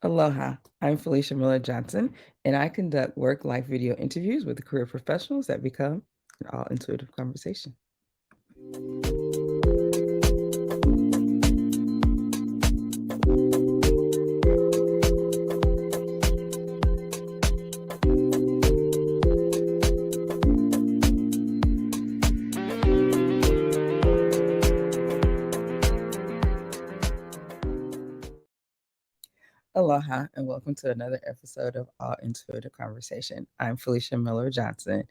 Aloha, I'm Felicia Miller Johnson, and I conduct work life video interviews with career professionals that become an all intuitive conversation. Aloha, and welcome to another episode of All Intuitive Conversation. I'm Felicia Miller Johnson,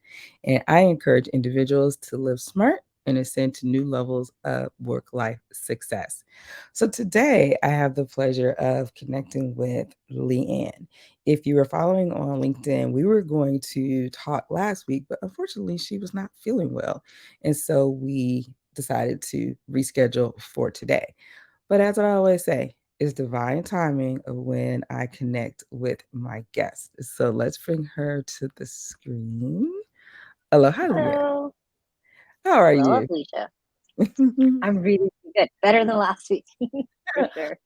and I encourage individuals to live smart and ascend to new levels of work life success. So, today I have the pleasure of connecting with Le-An. If you were following on LinkedIn, we were going to talk last week, but unfortunately, she was not feeling well. And so we decided to reschedule for today. But as I always say, it's divine timing of when I connect with my guest. So let's bring her to the screen. Aloha, Leah. Hello. How are Hello, you? Felicia. I'm really good. Better than last week, for sure.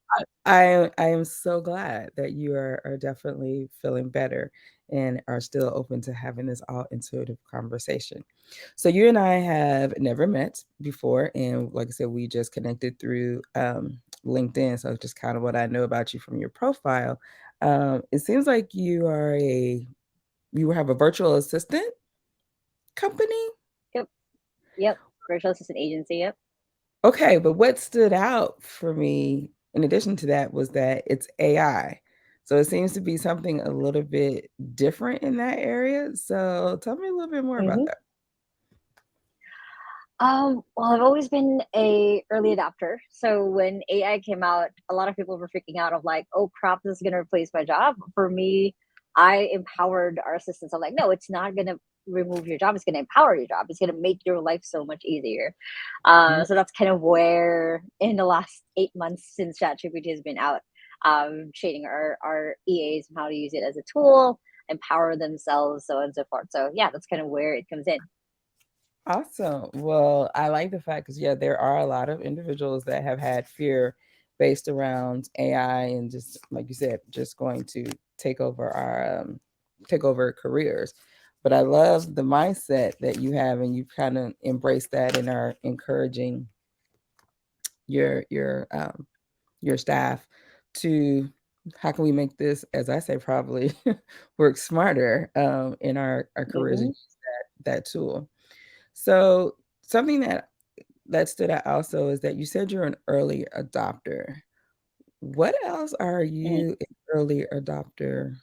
I am so glad that you are definitely feeling better and are still open to having this all intuitive conversation. So you and I have never met before, and like I said, we just connected through LinkedIn. So just kind of what I know about you from your profile. It seems like you have a virtual assistant company. Yep. Yep. Virtual assistant agency. Yep. Okay, but what stood out for me in addition to that was that it's AI. So it seems to be something a little bit different in that area. So tell me a little bit more about hmm that. Well, I've always been a early adopter. So when AI came out, a lot of people were freaking out of like, oh crap, this is gonna replace my job. For me, I empowered our assistants. I'm like, no, it's not gonna remove your job. It's gonna empower your job. It's gonna make your life so much easier. Mm. So that's kind of where in the last 8 months since ChatGPT has been out, training our EAs on how to use it as a tool, empower themselves, so on and so forth. So yeah, that's kind of where it comes in. Awesome. Well, I like the fact because, yeah, there are a lot of individuals that have had fear based around AI and just, like you said, just going to take over take over careers. But I love the mindset that you have, and you kind of embrace that and are encouraging your your um, your staff to how can we make this, as I say, probably work smarter in our careers and hmm use that tool. So something that stood out also is that you said you're an early adopter. What else are you an early adopter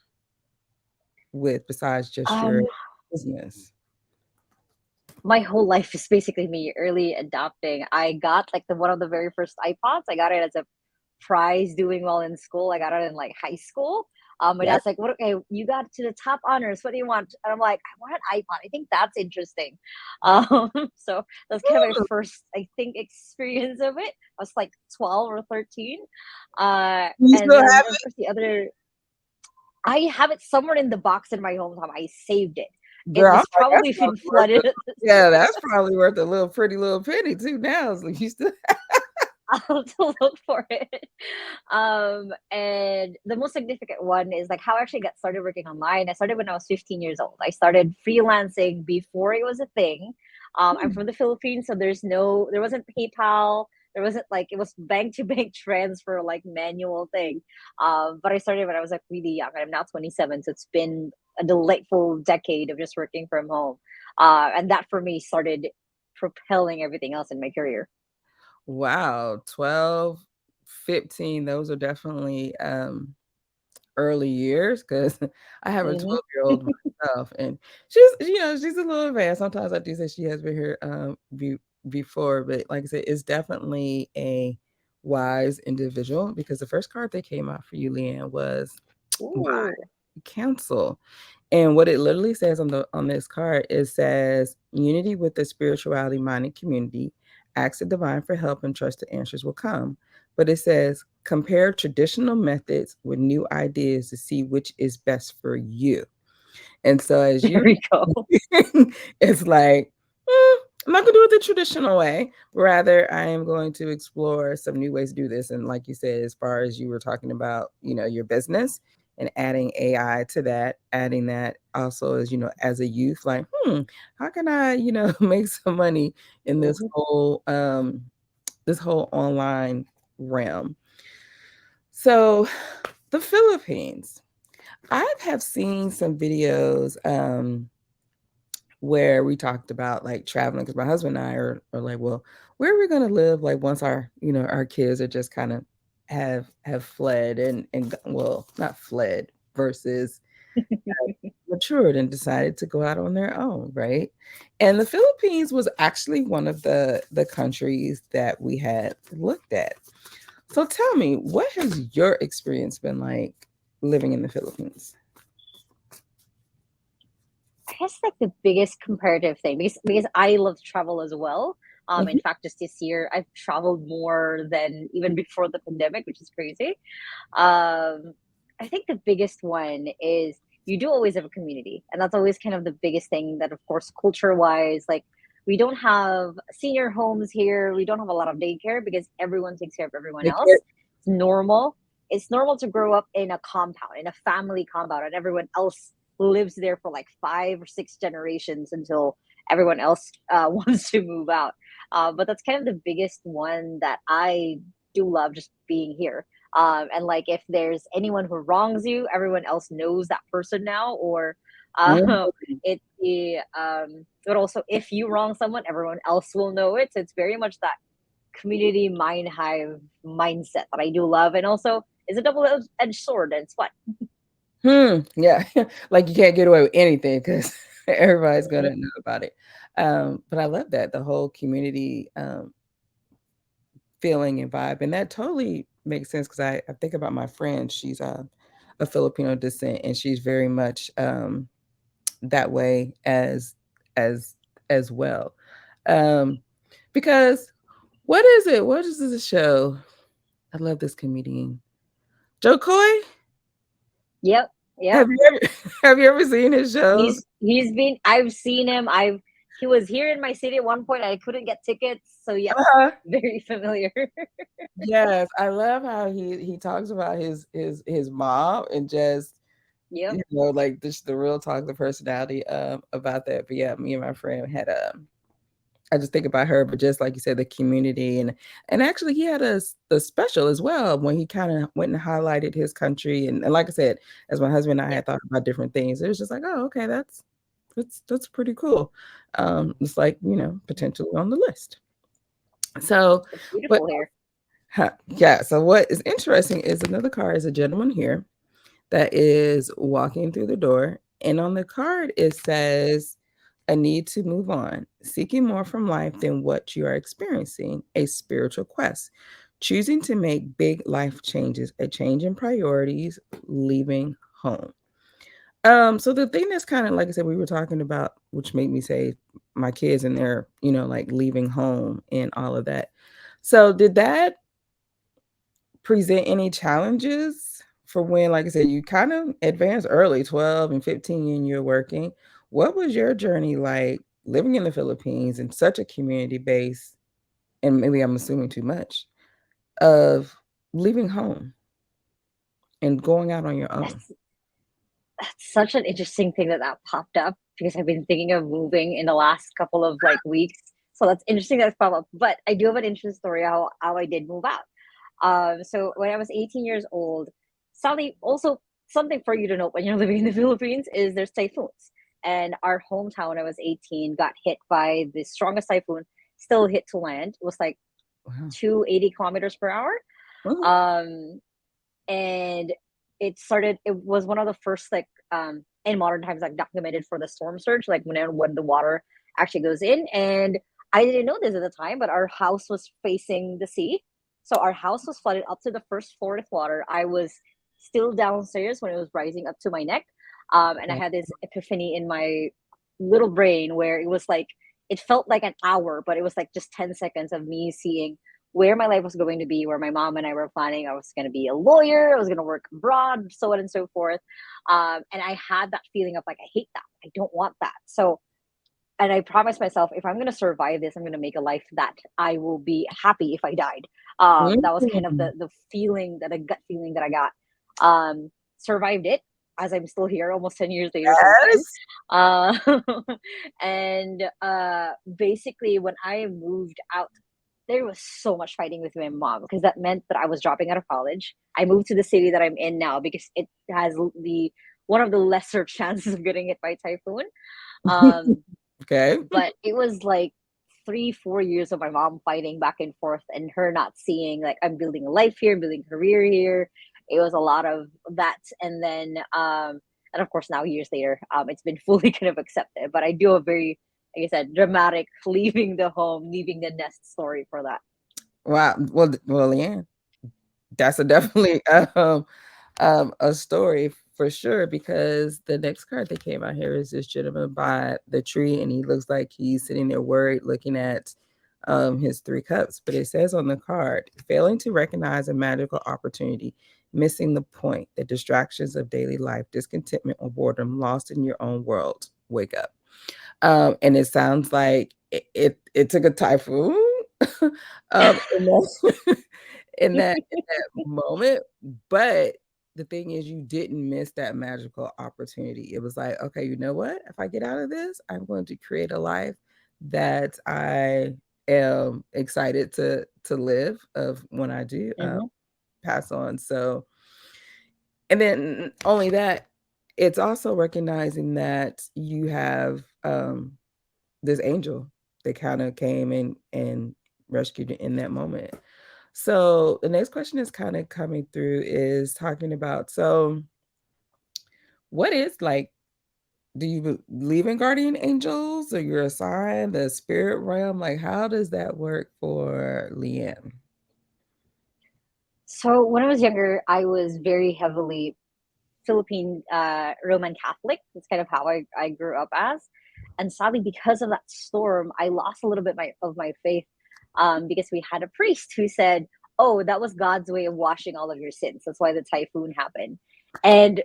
with besides just your Um, business? my whole life is basically me early adopting. I got like the one of the very first iPods. I got it as a prize doing well in school. I got it in like high school. My Yep. dad's like, "What? Okay, you got to the top honors. What do you want?" And I'm like, "I want an iPod. I think that's interesting." So that's kind of my Ooh, first, I think, experience of it. I was like 12 or 13, you and still then have of course the other. I have it somewhere in the box in my hometown. I saved it. it? It Girl, I'm was like, that's probably been probably worth flooded it. at this Yeah, point. that's probably worth a little pretty little penny too now. So you still I'll have to look for it. And the most significant one is like how I actually got started working online. I started when I was 15 years old. I started freelancing before it was a thing. I'm Hmm. from the Philippines, so there wasn't PayPal. There wasn't like, it was bank to bank transfer, like manual thing. But I started when I was like really young, and I'm now 27. So it's been a delightful decade of just working from home. And that for me started propelling everything else in my career. Wow, 12, 15. Those are definitely early years because I have a hmm 12-year-old myself, and she's a little advanced. Sometimes I do say she has been here before, but like I said, it's definitely a wise individual because the first card that came out for you, Leanne, was wise Ooh. counsel. And what it literally says on this card, it says unity with the spirituality minded community. Ask the divine for help and trust the answers will come. But it says compare traditional methods with new ideas to see which is best for you. And so as There you we go. it's like, I'm not going to do it the traditional way. Rather, I am going to explore some new ways to do this. And like you said, as far as you were talking about, your business and adding AI to that, adding that also as, as a youth, like, how can I, make some money in Mhm. this whole online realm? So the Philippines, I have seen some videos, where we talked about like traveling because my husband and I are like, well, where are we going to live? Like once our kids are just kind of have fled and well, not fled versus matured and decided to go out on their own, right? And the Philippines was actually one of the countries that we had looked at. So tell me, what has your experience been like living in the Philippines? I guess like the biggest comparative thing, because I love travel as well. In Mhm. fact, just this year I've traveled more than even before the pandemic, which is crazy. Um, I think the biggest one is you do always have a community, and that's always kind of the biggest thing. That, of course, culture wise, like we don't have senior homes here. We don't have a lot of daycare because everyone takes care of everyone Like it- else. It's normal. It's normal to grow up in a compound, in a family compound, and everyone else lives there for like 5 or 6 generations until everyone else wants to move out. But that's kind of the biggest one that I do love, just being here. And like if there's anyone who wrongs you, everyone else knows that person now, or Mhm. but also if you wrong someone, everyone else will know it. So it's very much that community mind hive mindset that I do love, and also it's a double-edged sword, and it's fun. Yeah. Like you can't get away with anything because everybody's Mhm. gonna know about it. But I love that, the whole community, feeling and vibe, and that totally makes sense because I think about my friend, she's, a Filipino descent, and she's very much, that way as as well. Um, because what is it? What is this show? I love this comedian. Joe Coy? Yep, yep. Have you ever have you ever seen his shows? He's been. I've seen him. I've He was here in my city at one point. I couldn't get tickets, so yes, Uh-huh. very familiar. Yes, I love how he talks about his mom and just, Yep. like just the real talk, the personality, about that. But yeah, me and my friend had I just think about her, but just like you said, the community and actually he had a special as well when he kind of went and highlighted his country and like I said, as my husband and I Yeah, had thought about different things, it was just like, oh, okay, that's pretty cool. It's like, potentially on the list. So, it's but beautiful here. yeah, so what is interesting is another card is a gentleman here that is walking through the door. And on the card, it says, a need to move on, seeking more from life than what you are experiencing, a spiritual quest, choosing to make big life changes, a change in priorities, leaving home. So the thing that's kind of like I said, we were talking about, which made me say my kids and their, like leaving home and all of that. So did that present any challenges for when, like I said, you kind of advanced early, 12 and 15, and you're working? What was your journey like living in the Philippines in such a community base, and maybe I'm assuming too much, of leaving home and going out on your own? That's that's such an interesting thing that popped up, because I've been thinking of moving in the last couple of like weeks. So that's interesting that's popped up. But I do have an interesting story how I did move out. So when I was 18 years old, sadly, also something for you to know when you're living in the Philippines is there's typhoons. And our hometown when I was 18 got hit by the strongest typhoon, still hit to land. It was like Wow. 280 kilometers per hour. Mhm. Um, and it was one of the first like in modern times like documented for the storm surge, like when the water actually goes in. And I didn't know this at the time, but our house was facing the sea, so our house was flooded up to the first floor with water. I was still downstairs when it was rising up to my neck. And I had this epiphany in my little brain where it was like it felt like an hour, but it was like just 10 seconds of me seeing where my life was going to be, where my mom and I were planning. I was going to be a lawyer, I was going to work abroad, so on and so forth. And I had that feeling of like, I hate that. I don't want that. So and I promised myself, if I'm gonna survive this, I'm gonna make a life that I will be happy if I died. That was kind of Mm. the feeling, that a gut feeling that I got. Survived it, as I'm still here almost 10 years later since then. Yes. Uh, and basically, when I moved out, there was so much fighting with my mom because that meant that I was dropping out of college. I moved to the city that I'm in now because it has the one of the lesser chances of getting hit by typhoon. Um, Okay. but it was like 3 4 years of my mom fighting back and forth and her not seeing like I'm building a life here, building a career here. It was a lot of that. And then and of course now years later, it's been fully kind of accepted, but I do a very, like I said, dramatic leaving the home, leaving the nest story for that. Wow. Well, Leanne, that's a definitely a story for sure, because the next card that came out here is this gentleman by the tree, and he looks like he's sitting there worried, looking at his three cups. But it says on the card, failing to recognize a magical opportunity, missing the point, the distractions of daily life, discontentment or boredom, lost in your own world. Wake up. And it sounds like it took a typhoon in that, in that moment, but the thing is, you didn't miss that magical opportunity. It was like, okay, you know what? If I get out of this, I'm going to create a life that I am excited to live of when I do Hmm. pass on. So, and then only that, it's also recognizing that you have this angel that kind of came in and rescued it in that moment. So the next question is kind of coming through is talking about, so what is like, do you believe in guardian angels, or you're assigned the spirit realm? Like, how does that work for Leanne? So when I was younger, I was very heavily Philippine Roman Catholic. That's kind of how I grew up as. And sadly, because of that storm, I lost a little bit of my faith, because we had a priest who said, "Oh, that was God's way of washing all of your sins. That's why the typhoon happened." And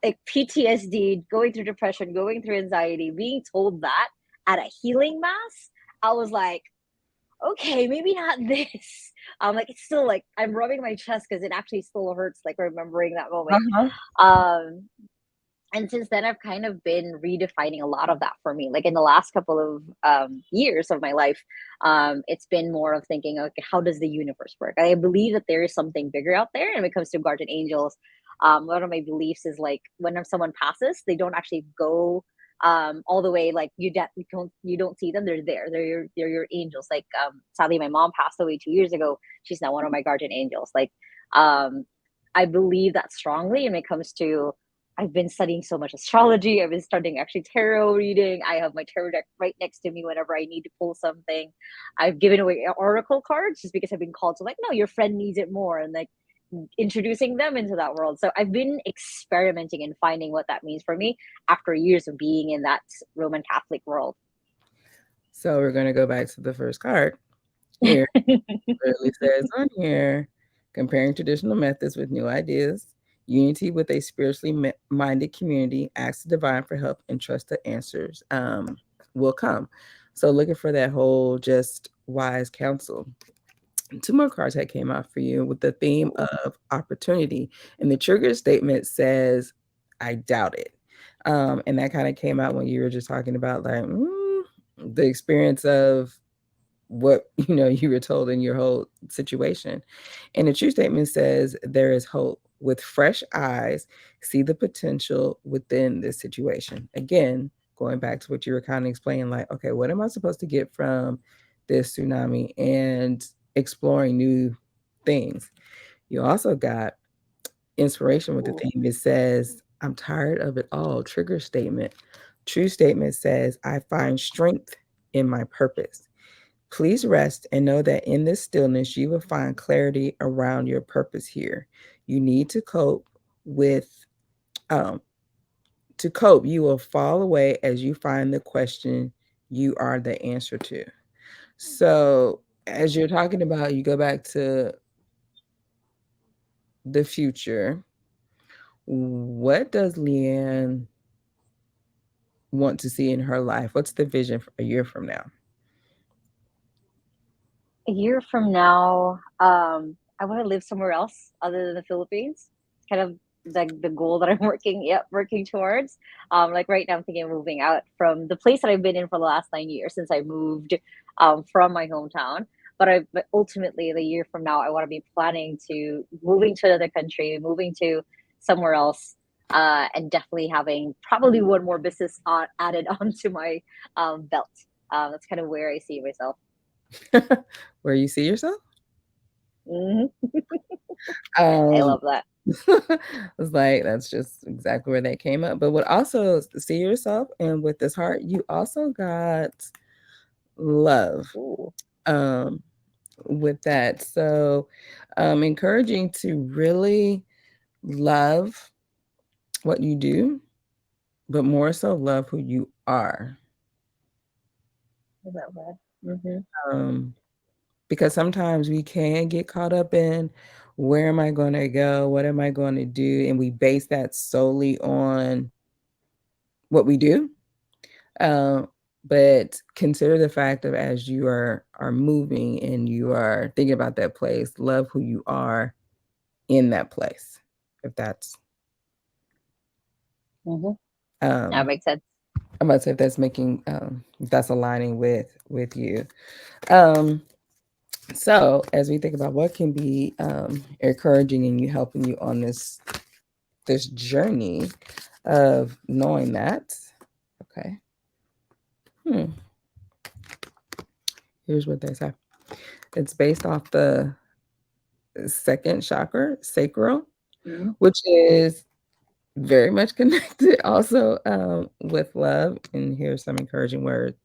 like PTSD, going through depression, going through anxiety, being told that at a healing mass, I was like, okay, maybe not this. Like it's still like I'm rubbing my chest because it actually still hurts, like remembering that moment. Uh-huh. Um, and since then, I've kind of been redefining a lot of that for me. Like in the last couple of years of my life, it's been more of thinking, okay, how does the universe work? I believe that there is something bigger out there. And when it comes to guardian angels, one of my beliefs is like when someone passes, they don't actually go all the way. Like you don't see them. They're there. They're your angels. Like sadly, my mom passed away 2 years ago. She's now one of my guardian angels. Like um, I believe that strongly. And when it comes to, I've been studying so much astrology. I've been studying actually tarot reading. I have my tarot deck right next to me whenever I need to pull something. I've given away oracle cards just because I've been called to, like, no, your friend needs it more, and like introducing them into that world. So I've been experimenting and finding what that means for me after years of being in that Roman Catholic world. So we're going to go back to the first card here. Clearly says on here, comparing traditional methods with new ideas, unity with a spiritually minded community, ask the divine for help, and trust the answers will come. So looking for that whole just wise counsel. Two more cards that came out for you with the theme Ooh. of opportunity. And the trigger statement says, I doubt it. And that kind of came out when you were just talking about like the experience of what you were told in your whole situation. And the true statement says there is hope. With fresh eyes, see the potential within this situation. Again, going back to what you were kind of explaining, like, okay, what am I supposed to get from this tsunami, and exploring new things. You also got inspiration with the Ooh. theme. It says, I'm tired of it all. Trigger statement. True statement says, I find strength in my purpose. Please rest and know that in this stillness, you will find clarity around your purpose here. You need with, um, to cope, you will fall away as you find the question you are the answer to. So, as you're talking about, you go back to the future. What does Leanne want to see in her life? What's the vision for a year from now? A year from now, I want to live somewhere else other than the Philippines. It's kind of the goal that I'm working towards. Like right now, I'm thinking of moving out from the place that I've been in for the last 9 years since I moved from my hometown. But ultimately, the year from now, I want to be planning to moving to another country, moving to somewhere else, and definitely having probably one more business added onto my belt. That's kind of where I see myself. Where you see yourself? Hmm. I Um, love that. it's like that's just exactly where that came up. But what also see yourself and with this heart, you also got love Ooh. um with that. So encouraging to really love what you do, but more so love who you are. Is that bad? Mm-hmm. Um, because sometimes we can get caught up in where am I going to go? What am I going to do? And we base that solely on what we do. Um, but consider the fact of as you are moving and you are thinking about that place, love who you are in that place. If that's Mm-hmm. That um makes sense. I'm about to say if that's making if that's aligning with you. Um so as we think about what can be encouraging and you helping you on this journey of knowing that, okay. Hmm, here's what they say. It's based off the second chakra, sacral, Mm-hmm. which is very much connected also with love. And here's some encouraging words.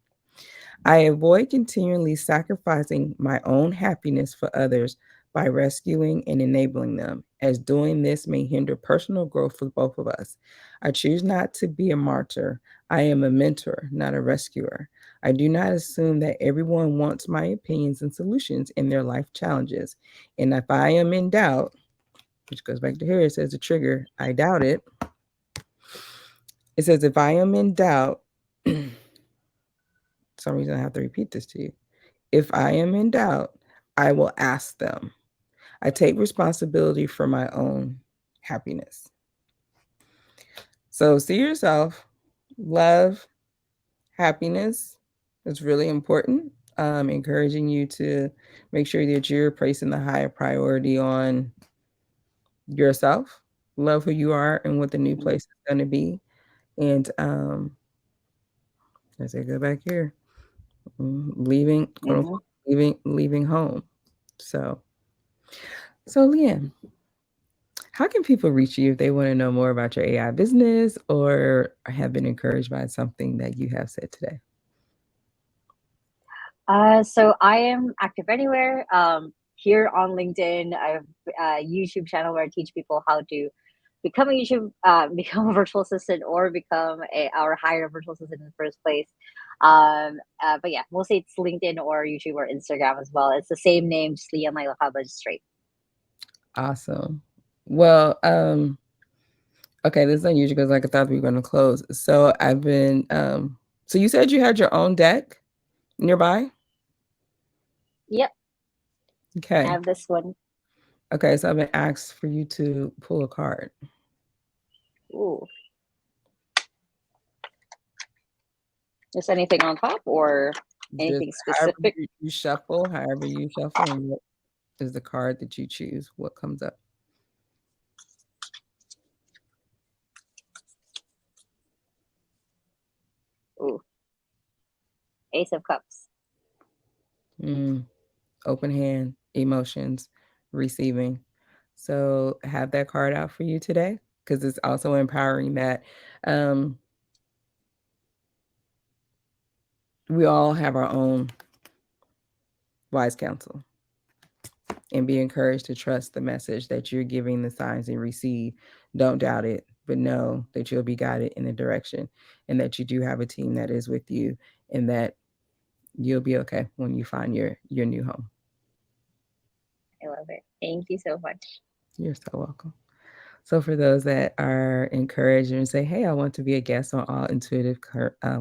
I avoid continually sacrificing my own happiness for others by rescuing and enabling them, as doing this may hinder personal growth for both of us. I choose not to be a martyr. I am a mentor, not a rescuer. I do not assume that everyone wants my opinions and solutions in their life challenges. And if I am in doubt, which goes back to here, it says a trigger, I doubt it. It says, if I am in doubt, some reason I have to repeat this to you. If I am in doubt, I will ask them. I take responsibility for my own happiness. So see yourself, love, happiness is really important. Encouraging you to make sure that you're placing the higher priority on yourself, love who you are and what the new place is going to be. And as I go back here, leaving, quote Mm-hmm. unquote, leaving home. So, so Leanne, how can people reach you if they want to know more about your AI business or have been encouraged by something that you have said today? So I am active anywhere. Here on LinkedIn, I have a YouTube channel where I teach people how to become a become a virtual assistant or become a or hire a virtual assistant in the first place. But yeah, mostly it's LinkedIn or YouTube or Instagram as well. It's the same name, just Le-An Lai Lacaba, just straight. Awesome. Well, okay, this is unusual because like I thought we were going to close. So I've been, so you said you had your own deck nearby? Yep, I Okay. have this one. Okay. So I've been asked for you to pull a card. Ooh, is anything on top or Just anything specific? however you shuffle, and what is the card that you choose? What comes up? Ooh, Ace of Cups. Mm, open hand, emotions, receiving. So have that card out for you today because it's also empowering that um, we all have our own wise counsel and be encouraged to trust the message that you're giving the signs and receive. Don't doubt it, but know that you'll be guided in a direction and that you do have a team that is with you and that you'll be okay when you find your new home. I love it. Thank you so much. You're so welcome. So for those that are encouraged and say, "Hey, I want to be a guest on All Intuitive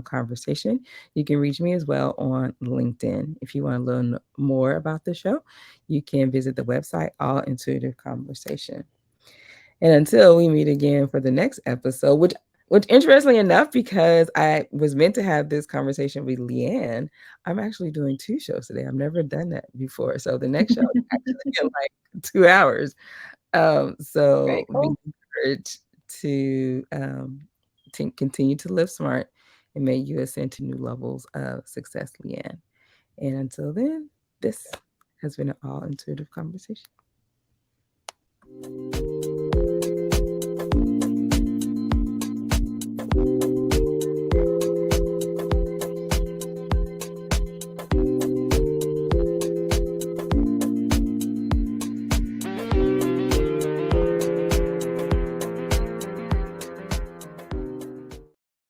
Conversation," you can reach me as well on LinkedIn. If you want to learn more about the show, you can visit the website All Intuitive Conversation. And until we meet again for the next episode, which interestingly enough, because I was meant to have this conversation with Le-An, I'm actually doing 2 shows today. I've never done that before. So the next show is actually in like 2 hours. So Very be cool. encouraged to continue to live smart and may you ascend to new levels of success, Le-An. And until then, this has been an all intuitive conversation.